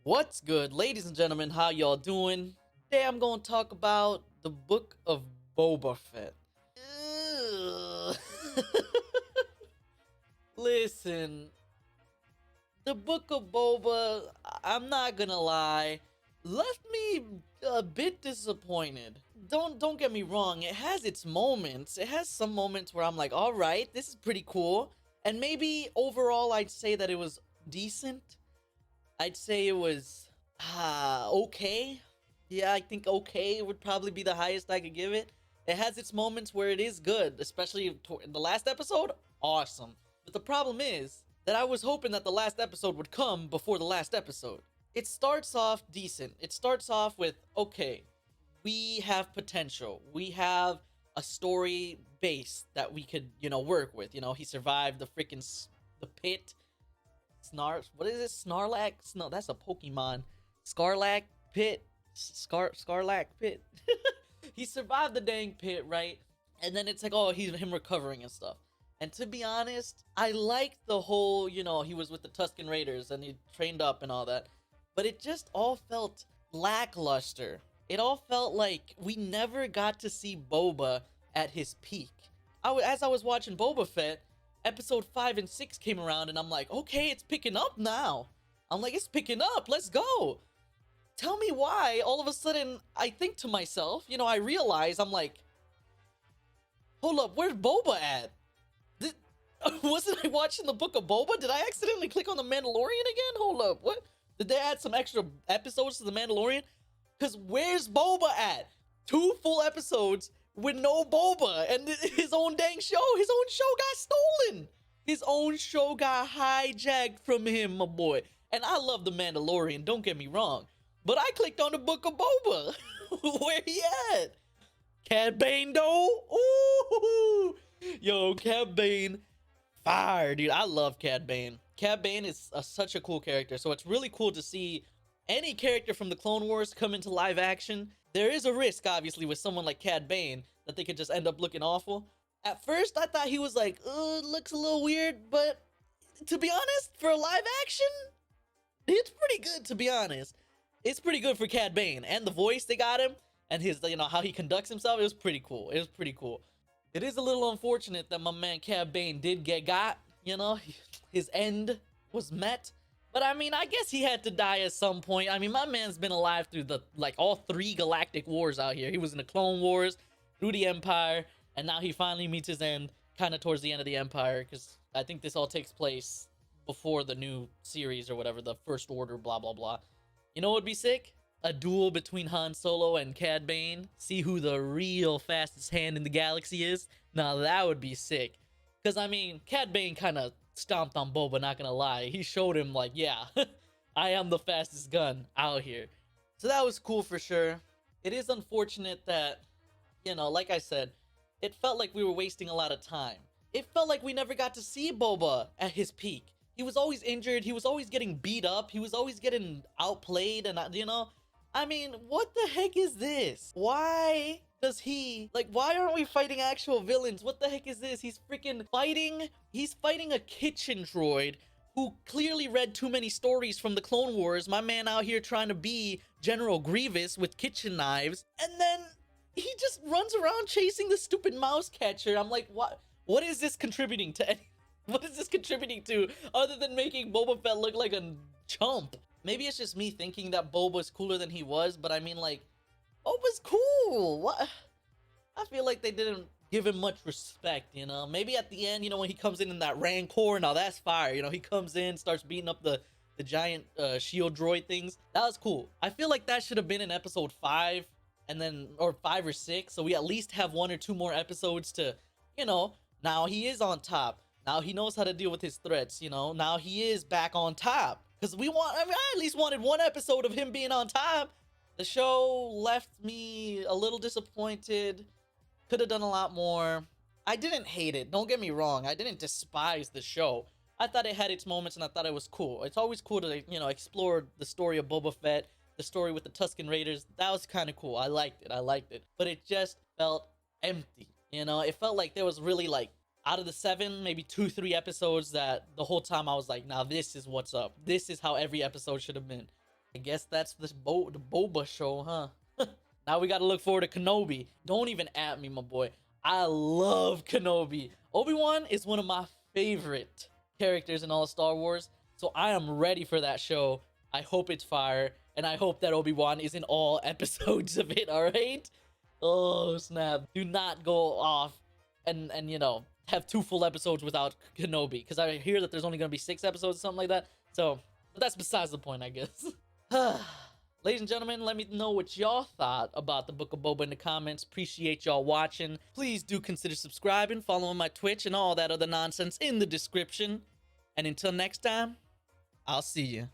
What's good, ladies and gentlemen? How y'all doing? Today I'm gonna talk about the book of Boba Fett. Ugh. Listen, the book of Boba, I'm not gonna lie, left me a bit disappointed. Don't get me wrong, it has its moments. It has some moments where I'm like, all right, this is pretty cool. And maybe overall I'd say that it was decent. I'd say it was okay. Yeah, I think okay would probably be the highest I could give it. It has its moments where it is good, especially in the last episode. Awesome. But the problem is that I was hoping that the last episode would come before the last episode. It starts off decent. It starts off with, okay, we have potential. We have a story base that we could, work with. He survived the freaking the pit. What is it? Snarlack? No, that's a Pokemon. Scarlac pit. Scarlac pit. He survived the dang pit, right? And then it's like, oh, he's him recovering and stuff. And to be honest, I liked the whole, he was with the Tusken Raiders and he trained up and all that. But it just all felt lackluster. It all felt like we never got to see Boba at his peak. As I was watching Boba Fett, episode 5 and 6 came around and I'm like, okay, it's picking up now. I'm like, it's picking up. Let's go. Tell me why all of a sudden I think to myself, I realize I'm like, hold up, where's Boba at? Wasn't I watching the book of Boba? Did I accidentally click on the Mandalorian again? Hold up, what? Did they add some extra episodes to the Mandalorian? Because where's Boba at? 2 full episodes with no Boba and his own dang show. His own show got stolen. His own show got hijacked from him, my boy. And I love the Mandalorian, don't get me wrong. But I clicked on the book of Boba. Where he at? Cad Bane though? Ooh. Yo, Cad Bane. Fire, dude. I love Cad Bane. Cad Bane is such a cool character. So it's really cool to see any character from the Clone Wars come into live action. There is a risk, obviously, with someone like Cad Bane that they could just end up looking awful. At first, I thought he was like, looks a little weird, but to be honest, for a live action, it's pretty good, to be honest. It's pretty good for Cad Bane, and the voice they got him, and his, how he conducts himself, it was pretty cool. It was pretty cool. It is a little unfortunate that my man Cad Bane did get got, his end was met. But I mean, I guess he had to die at some point. I mean, my man's been alive through all 3 galactic wars out here. He was in the Clone Wars, through the Empire, and now he finally meets his end kind of towards the end of the Empire, because I think this all takes place before the new series or whatever, the First Order, blah, blah, blah. You know what would be sick? A duel between Han Solo and Cad Bane. See who the real fastest hand in the galaxy is. Now that would be sick. Because, I mean, Cad Bane kind of stomped on Boba, not gonna lie. He showed him, like, yeah, I am the fastest gun out here. So that was cool for sure. It is unfortunate that, like I said, it felt like we were wasting a lot of time. It felt like we never got to see Boba at his peak. He was always injured. He was always getting beat up. He was always getting outplayed. And, I mean, what the heck is this? Why does why aren't we fighting actual villains? What the heck is this? He's fighting a kitchen droid who clearly read too many stories from the Clone Wars. My man out here trying to be General Grievous with kitchen knives. And then he just runs around chasing the stupid mouse catcher. I'm like, what is this contributing to? What is this contributing to other than making Boba Fett look like a chump? Maybe it's just me thinking that Boba's cooler than he was, but I mean, Boba's cool. What? I feel like they didn't give him much respect, Maybe at the end, when he comes in that Rancor, now that's fire. He comes in, starts beating up the giant shield droid things. That was cool. I feel like that should have been in episode 5, or 5 or 6, so we at least have 1 or 2 more episodes to, now he is on top. Now he knows how to deal with his threats, Now he is back on top. Because I at least wanted 1 episode of him being on top. The show left me a little disappointed. Could have done a lot more. I didn't hate it. Don't get me wrong. I didn't despise the show. I thought it had its moments and I thought it was cool. It's always cool to, explore the story of Boba Fett, the story with the Tusken Raiders. That was kind of cool. I liked it. But it just felt empty. It felt like there was really out of the 7, maybe 2-3 episodes that the whole time I was like, now this is what's up. This is how every episode should have been. I guess that's the Boba show, huh? Now we gotta look forward to Kenobi. Don't even at me, my boy. I love Kenobi. Obi-Wan is one of my favorite characters in all of Star Wars, so I am ready for that show. I hope it's fire, and I hope that Obi-Wan is in all episodes of it, alright? Oh, snap. Do not go off and you know, have 2 full episodes without Kenobi, because I hear that there's only gonna be 6 episodes or something like that, so, but that's besides the point, I guess. Ladies and gentlemen, let me know what y'all thought about the Book of Boba in the comments. Appreciate y'all watching. Please do consider subscribing, following my Twitch, and all that other nonsense in the description. And until next time, I'll see you.